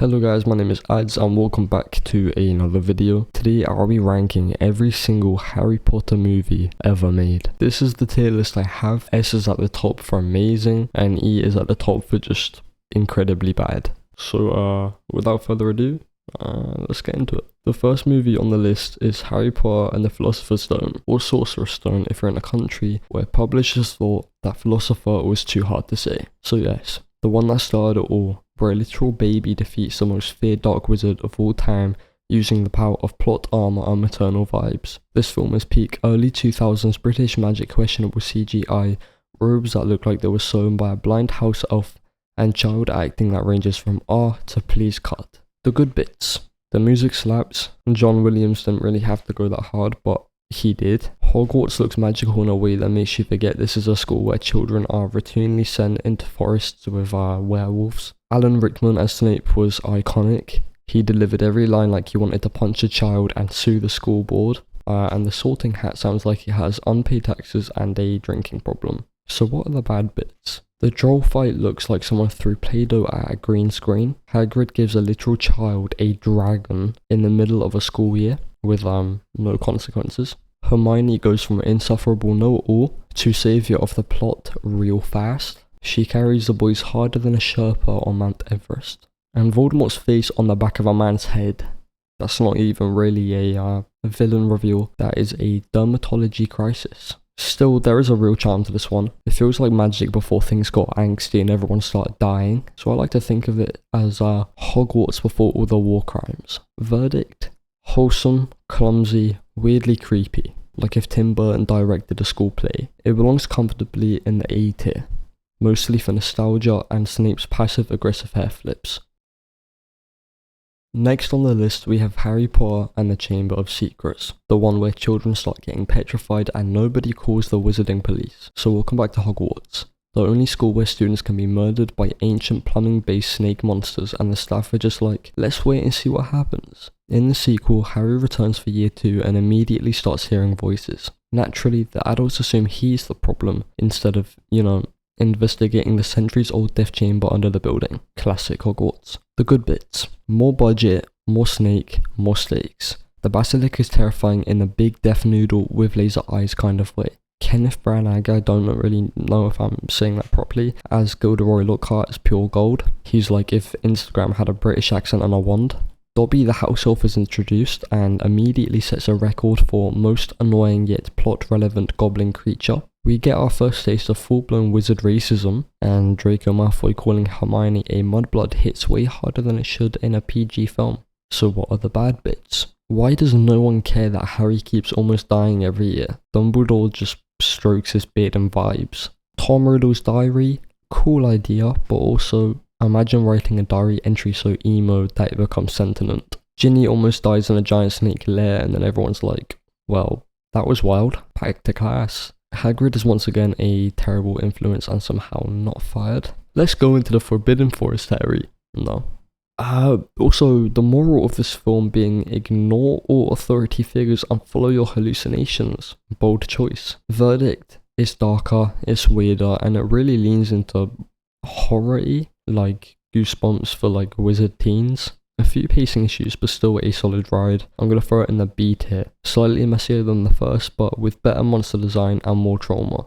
Hello guys, my name is Ads and welcome back to another video. Today I'll be ranking every single Harry Potter movie ever made. This is the tier list I have. S is at the top for amazing and E is at the top for just incredibly bad. So without further ado, let's get into it. The first movie on the list is Harry Potter and the Philosopher's Stone, or Sorcerer's Stone if you're in a country where publishers thought that philosopher was too hard to say. So yes, the one that started it all, where a literal baby defeats the most feared dark wizard of all time using the power of plot armor and maternal vibes. This film is peak early 2000s British magic questionable CGI, robes that look like they were sewn by a blind house elf, and child acting that ranges from to please cut. The good bits. The music slaps. John Williams didn't really have to go that hard, but he did. Hogwarts looks magical in a way that makes you forget this is a school where children are routinely sent into forests with werewolves. Alan Rickman as Snape was iconic. He delivered every line like he wanted to punch a child and sue the school board. And the Sorting Hat sounds like he has unpaid taxes and a drinking problem. So what are the bad bits? The droll fight looks like someone threw Play-Doh at a green screen. Hagrid gives a literal child a dragon in the middle of a school year with no consequences. Hermione goes from insufferable know-it-all to saviour of the plot real fast. She carries the boys harder than a Sherpa on Mount Everest. And Voldemort's face on the back of a man's head. That's not even really a villain reveal. That is a dermatology crisis. Still, there is a real charm to this one. It feels like magic before things got angsty and everyone started dying. So I like to think of it as Hogwarts before all the war crimes. Verdict? Wholesome, clumsy, weirdly creepy. Like if Tim Burton directed a school play. It belongs comfortably in the A tier. Mostly for nostalgia and Snape's passive-aggressive hair flips. Next on the list we have Harry Potter and the Chamber of Secrets, the one where children start getting petrified and nobody calls the wizarding police. So welcome back to Hogwarts, the only school where students can be murdered by ancient plumbing-based snake monsters and the staff are just like, let's wait and see what happens. In the sequel, Harry returns for year 2 and immediately starts hearing voices. Naturally, the adults assume he's the problem instead of, investigating the centuries-old death chamber under the building. Classic Hogwarts. The good bits. More budget, more snake, more stakes. The basilisk is terrifying in a big death noodle with laser eyes kind of way. Kenneth Branagh, I don't really know if I'm saying that properly, as Gilderoy Lockhart is pure gold. He's like if Instagram had a British accent and a wand. Dobby the house elf is introduced and immediately sets a record for most annoying yet plot-relevant goblin creature. We get our first taste of full-blown wizard racism, and Draco Malfoy calling Hermione a mudblood hits way harder than it should in a PG film. So what are the bad bits? Why does no one care that Harry keeps almost dying every year? Dumbledore just strokes his beard and vibes. Tom Riddle's diary? Cool idea, but also imagine writing a diary entry so emo that it becomes sentient. Ginny almost dies in a giant snake lair and then everyone's like, well, that was wild, back to class. Hagrid is once again a terrible influence and somehow not fired. Let's go into the Forbidden Forest, Harry. No. Also, the moral of this film being ignore all authority figures and follow your hallucinations. Bold choice. Verdict. It's darker, it's weirder, and it really leans into horror-y, like Goosebumps for like wizard teens. A few pacing issues, but still a solid ride. I'm gonna throw it in the B tier. Slightly messier than the first, but with better monster design and more trauma.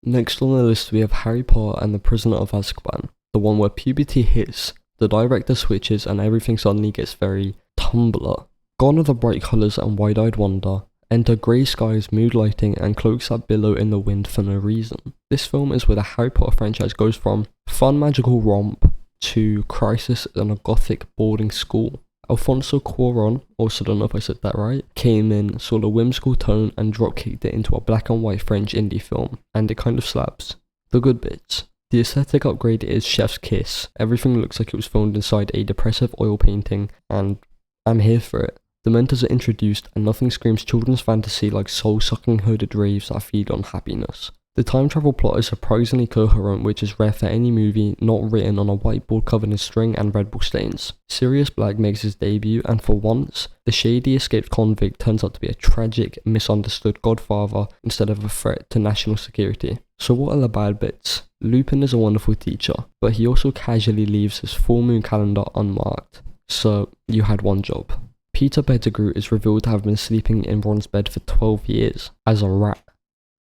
Next on the list we have Harry Potter and the Prisoner of Azkaban, the one where puberty hits, the director switches and everything suddenly gets very Tumblr. Gone are the bright colours and wide-eyed wonder. Enter grey skies, mood lighting and cloaks that billow in the wind for no reason. This film is where the Harry Potter franchise goes from fun magical romp to crisis in a gothic boarding school. Alfonso Cuarón, also don't know if I said that right, came in, saw the whimsical tone and drop-kicked it into a black and white French indie film, and it kind of slaps. The good bits. The aesthetic upgrade is chef's kiss. Everything looks like it was filmed inside a depressive oil painting, and I'm here for it. The Dementors are introduced and nothing screams children's fantasy like soul-sucking hooded raves that feed on happiness. The time travel plot is surprisingly coherent, which is rare for any movie not written on a whiteboard covered in string and Red Bull stains. Sirius Black makes his debut, and for once, the shady escaped convict turns out to be a tragic, misunderstood godfather instead of a threat to national security. So what are the bad bits? Lupin is a wonderful teacher, but he also casually leaves his full moon calendar unmarked. So, you had one job. Peter Pettigrew is revealed to have been sleeping in Ron's bed for 12 years, as a rat.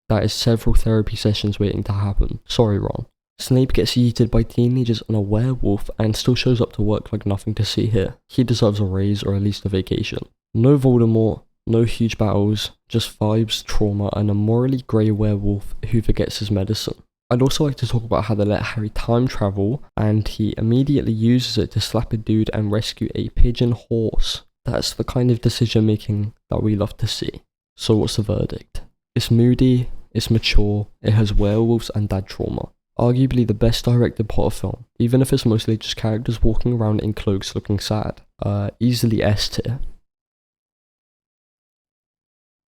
That is several therapy sessions waiting to happen. Sorry, Ron. Snape gets yeeted by teenagers on a werewolf and still shows up to work like nothing to see here. He deserves a raise or at least a vacation. No Voldemort, no huge battles, just vibes, trauma, and a morally grey werewolf who forgets his medicine. I'd also like to talk about how they let Harry time travel, and he immediately uses it to slap a dude and rescue a pigeon horse. That's the kind of decision making that we love to see. So what's the verdict? It's moody, it's mature, it has werewolves and dad trauma. Arguably the best directed Potter film, even if it's mostly just characters walking around in cloaks looking sad. Easily S tier.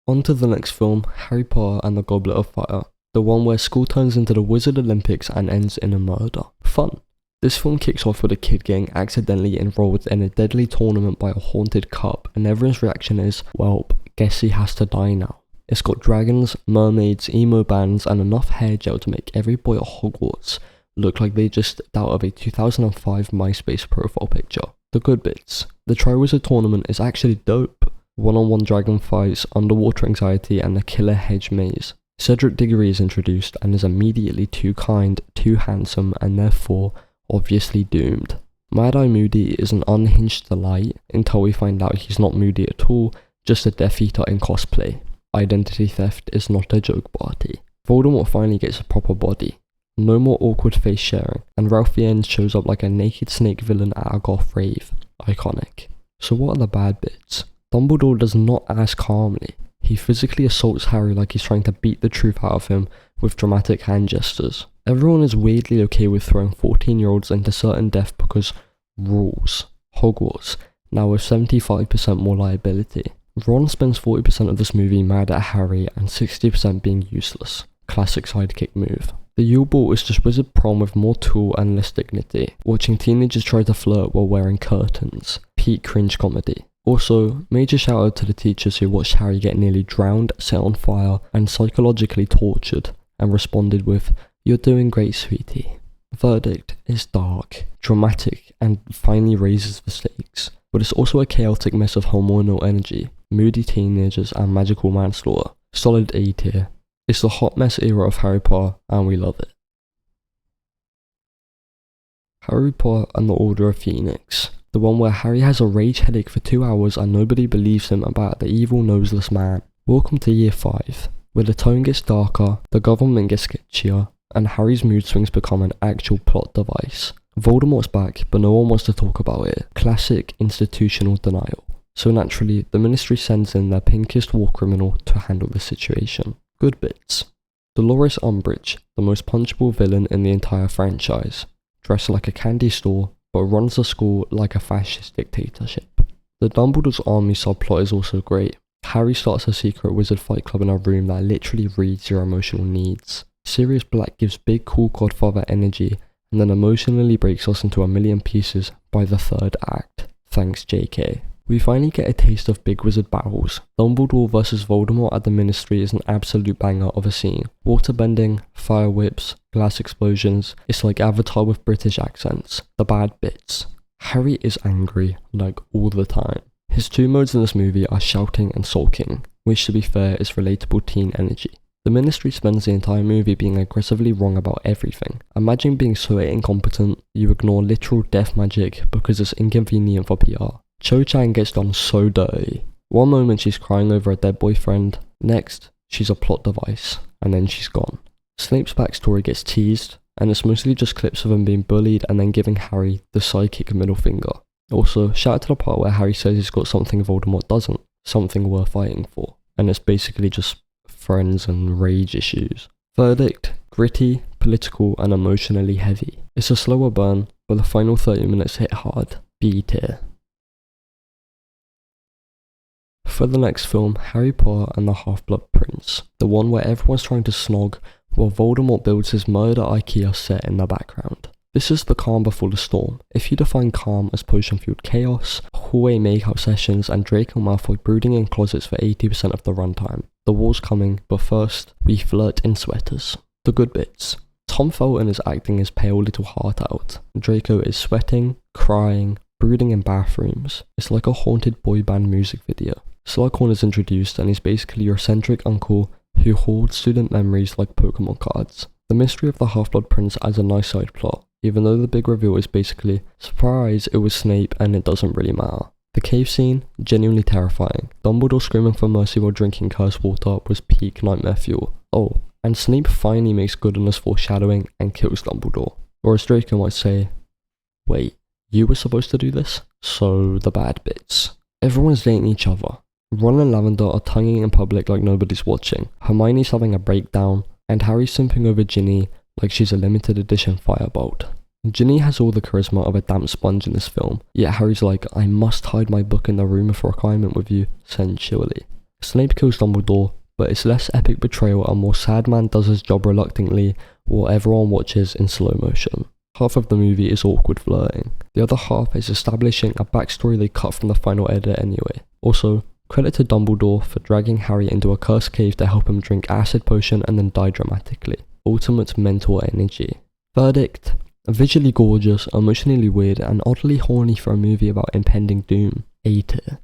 On to the next film, Harry Potter and the Goblet of Fire. The one where school turns into the Wizard Olympics and ends in a murder. Fun. This film kicks off with a kid getting accidentally enrolled in a deadly tournament by a haunted cup, and everyone's reaction is, well, guess he has to die now. It's got dragons, mermaids, emo bands, and enough hair gel to make every boy at Hogwarts look like they just stepped out of a 2005 MySpace profile picture. The good bits. The Triwizard Tournament is actually dope. One-on-one dragon fights, underwater anxiety, and the killer hedge maze. Cedric Diggory is introduced and is immediately too kind, too handsome, and therefore obviously doomed. Mad-Eye Moody is an unhinged delight until we find out he's not moody at all, just a Death Eater in cosplay. Identity theft is not a joke party. Voldemort finally gets a proper body. No more awkward face sharing, and Ralph Fiennes shows up like a naked snake villain at a goth rave. Iconic. So what are the bad bits? Dumbledore does not ask calmly. He physically assaults Harry like he's trying to beat the truth out of him with dramatic hand gestures. Everyone is weirdly okay with throwing 14-year-olds into certain death because rules. Hogwarts, now with 75% more liability. Ron spends 40% of this movie mad at Harry and 60% being useless. Classic sidekick move. The Yule Ball is just Wizard Prom with more tool and less dignity. Watching teenagers try to flirt while wearing curtains. Peak cringe comedy. Also, major shout out to the teachers who watched Harry get nearly drowned, set on fire, and psychologically tortured, and responded with, "You're doing great, sweetie." Verdict is dark, dramatic, and finally raises the stakes. But it's also a chaotic mess of hormonal energy, moody teenagers, and magical manslaughter. Solid A tier. It's the hot mess era of Harry Potter, and we love it. Harry Potter and the Order of Phoenix. The one where Harry has a rage headache for 2 hours and nobody believes him about the evil noseless man. Welcome to year 5, where the tone gets darker, the government gets sketchier, and Harry's mood swings become an actual plot device. Voldemort's back, but no one wants to talk about it. Classic institutional denial. So naturally, the Ministry sends in their pinkest war criminal to handle the situation. Good bits. Dolores Umbridge, the most punchable villain in the entire franchise. Dressed like a candy store, but runs the school like a fascist dictatorship. The Dumbledore's Army subplot is also great. Harry starts a secret wizard fight club in a room that literally reads your emotional needs. Sirius Black gives big cool godfather energy, and then emotionally breaks us into a million pieces by the 3rd act. Thanks JK. We finally get a taste of big wizard battles. Dumbledore vs Voldemort at the Ministry is an absolute banger of a scene. Waterbending, fire whips, glass explosions. It's like Avatar with British accents. The bad bits. Harry is angry, like all the time. His 2 modes in this movie are shouting and sulking, which to be fair is relatable teen energy. The Ministry spends the entire movie being aggressively wrong about everything. Imagine being so incompetent, you ignore literal death magic because it's inconvenient for PR. Cho Chang gets done so dirty. One moment she's crying over a dead boyfriend, next she's a plot device, and then she's gone. Snape's backstory gets teased, and it's mostly just clips of him being bullied and then giving Harry the psychic middle finger. Also, shout out to the part where Harry says he's got something Voldemort doesn't, something worth fighting for, and it's basically just friends and rage issues. Verdict, gritty, political, and emotionally heavy. It's a slower burn, but the final 30 minutes hit hard. B tier. For the next film, Harry Potter and the Half-Blood Prince, the one where everyone's trying to snog while Voldemort builds his murder IKEA set in the background. This is the calm before the storm. If you define calm as potion-fueled chaos, hallway makeout sessions, and Draco Malfoy brooding in closets for 80% of the runtime, the war's coming, but first, we flirt in sweaters. The good bits. Tom Felton is acting his pale little heart out. Draco is sweating, crying, brooding in bathrooms. It's like a haunted boy band music video. Slughorn is introduced and he's basically your eccentric uncle who hoards student memories like Pokemon cards. The mystery of the Half-Blood Prince adds a nice side plot, even though the big reveal is basically, surprise, it was Snape and it doesn't really matter. The cave scene, genuinely terrifying. Dumbledore screaming for mercy while drinking cursed water was peak nightmare fuel. Oh, and Snape finally makes good on his foreshadowing and kills Dumbledore. Or as Draco might say, wait, you were supposed to do this? So, the bad bits. Everyone's dating each other. Ron and Lavender are tonguing in public like nobody's watching. Hermione's having a breakdown, and Harry's simping over Ginny like she's a limited edition Firebolt. Ginny has all the charisma of a damp sponge in this film, yet Harry's like, I must hide my book in the room of requirement with you, sensually. Snape kills Dumbledore, but it's less epic betrayal and more sad man does his job reluctantly while everyone watches in slow motion. Half of the movie is awkward flirting. The other half is establishing a backstory they cut from the final edit anyway. Also, credit to Dumbledore for dragging Harry into a cursed cave to help him drink acid potion and then die dramatically. Ultimate mental energy. Verdict. Visually gorgeous, emotionally weird, and oddly horny for a movie about impending doom. A tier.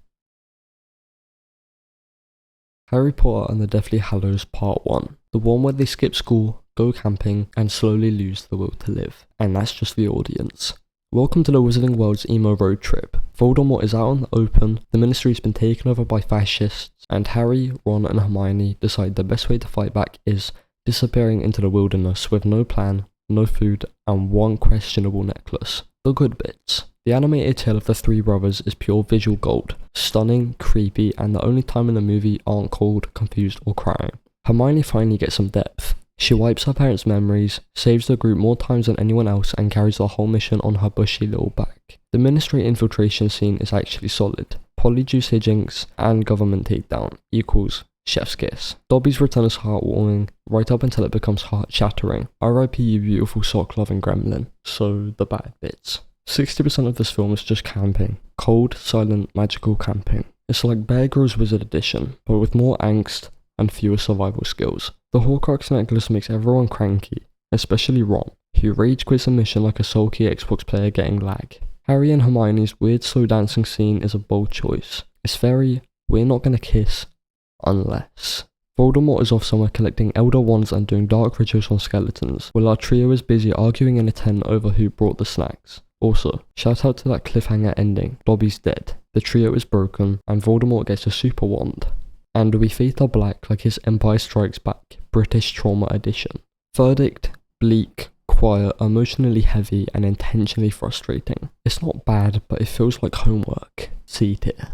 Harry Potter and the Deathly Hallows Part 1. The one where they skip school, go camping, and slowly lose the will to live. And that's just the audience. Welcome to the Wizarding World's emo road trip. Voldemort is out in the open, the Ministry's been taken over by fascists, and Harry, Ron, and Hermione decide the best way to fight back is disappearing into the wilderness with no plan, no food, and one questionable necklace. The good bits. The animated tale of the three brothers is pure visual gold. Stunning, creepy, and the only time in the movie aren't cold, confused, or crying. Hermione finally gets some depth. She wipes her parents' memories, saves the group more times than anyone else, and carries the whole mission on her bushy little back. The Ministry infiltration scene is actually solid. Polyjuice hijinks and government takedown equals chef's kiss. Dobby's return is heartwarming, right up until it becomes heart-shattering. R.I.P. you beautiful sock-loving gremlin. So, the bad bits. 60% of this film is just camping. Cold, silent, magical camping. It's like Bear Grylls Wizard Edition, but with more angst and fewer survival skills. The Horcrux necklace makes everyone cranky, especially Ron, who rage quits a mission like a sulky Xbox player getting lag. Harry and Hermione's weird slow dancing scene is a bold choice. It's very, we're not gonna kiss, unless. Voldemort is off somewhere collecting Elder Wands and doing dark rituals on skeletons, while our trio is busy arguing in a tent over who brought the snacks. Also, shout out to that cliffhanger ending, Dobby's dead, the trio is broken, and Voldemort gets a super wand. And we fade our black like his Empire Strikes Back, British Trauma Edition. Verdict, bleak, quiet, emotionally heavy, and intentionally frustrating. It's not bad, but it feels like homework. C tier.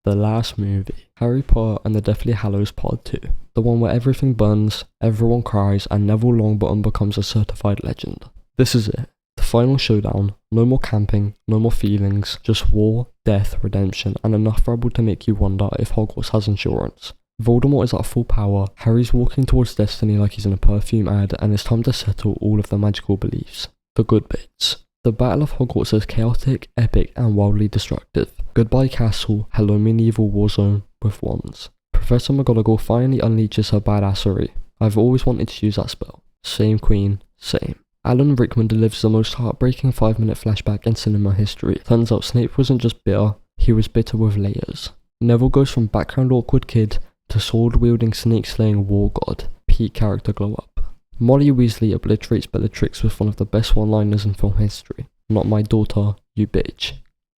The last movie, Harry Potter and the Deathly Hallows Part 2. The one where everything burns, everyone cries, and Neville Longbottom becomes a certified legend. This is it. The final showdown, no more camping, no more feelings, just war, death, redemption, and enough rubble to make you wonder if Hogwarts has insurance. Voldemort is at full power, Harry's walking towards destiny like he's in a perfume ad, and it's time to settle all of the magical beliefs. The good bits. The Battle of Hogwarts is chaotic, epic, and wildly destructive. Goodbye castle, hello medieval war zone, with wands. Professor McGonagall finally unleashes her badassery. I've always wanted to use that spell. Same queen, same. Alan Rickman delivers the most heartbreaking 5-minute flashback in cinema history. Turns out Snape wasn't just bitter, he was bitter with layers. Neville goes from background awkward kid to sword-wielding snake-slaying war god. Peak character glow up. Molly Weasley obliterates Bellatrix with one of the best one-liners in film history. Not my daughter, you bitch.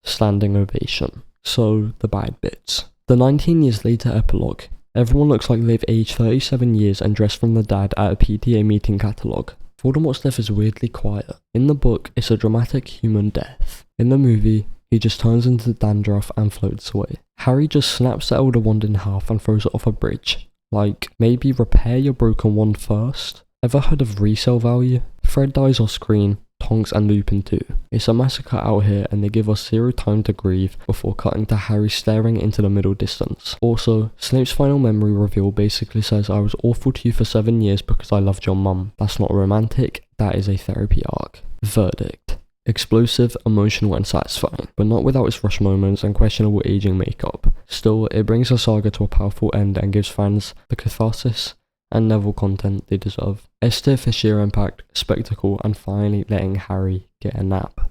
Standing ovation. So, the bad bits. The 19 years later epilogue. Everyone looks like they've aged 37 years and dressed from the dad at a PTA meeting catalogue. Voldemort's death is weirdly quiet. In the book, it's a dramatic human death. In the movie, he just turns into dandruff and floats away. Harry just snaps the Elder Wand in half and throws it off a bridge. Like, maybe repair your broken wand first? Ever heard of resale value? Fred dies off screen, Tonks and Lupin too. It's a massacre out here and they give us zero time to grieve before cutting to Harry staring into the middle distance. Also, Snape's final memory reveal basically says I was awful to you for 7 years because I loved your mum. That's not romantic, that is a therapy arc. Verdict. Explosive, emotional and satisfying, but not without its rush moments and questionable aging makeup. Still, it brings the saga to a powerful end and gives fans the catharsis and Neville content they deserve. S tier for sheer impact, spectacle, and finally letting Harry get a nap.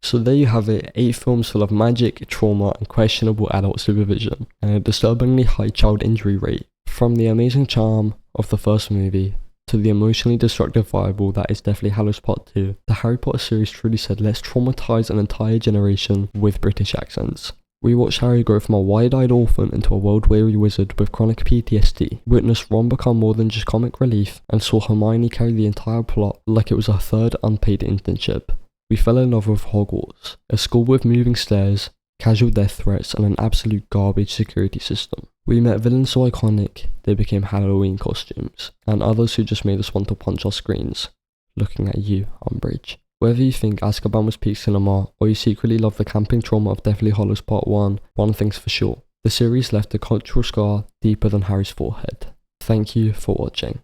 So there you have it, 8 films full of magic, trauma, and questionable adult supervision, and a disturbingly high child injury rate. From the amazing charm of the first movie, to the emotionally destructive Bible that is definitely Hallows Part 2, the Harry Potter series truly said let's traumatize an entire generation with British accents. We watched Harry grow from a wide-eyed orphan into a world-weary wizard with chronic PTSD, witnessed Ron become more than just comic relief, and saw Hermione carry the entire plot like it was her third unpaid internship. We fell in love with Hogwarts, a school with moving stairs, casual death threats, and an absolute garbage security system. We met villains so iconic they became Halloween costumes, and others who just made us want to punch our screens. Looking at you, Umbridge. Whether you think Azkaban was peak cinema, or you secretly love the camping trauma of Deathly Hallows Part 1, one thing's for sure. The series left a cultural scar deeper than Harry's forehead. Thank you for watching.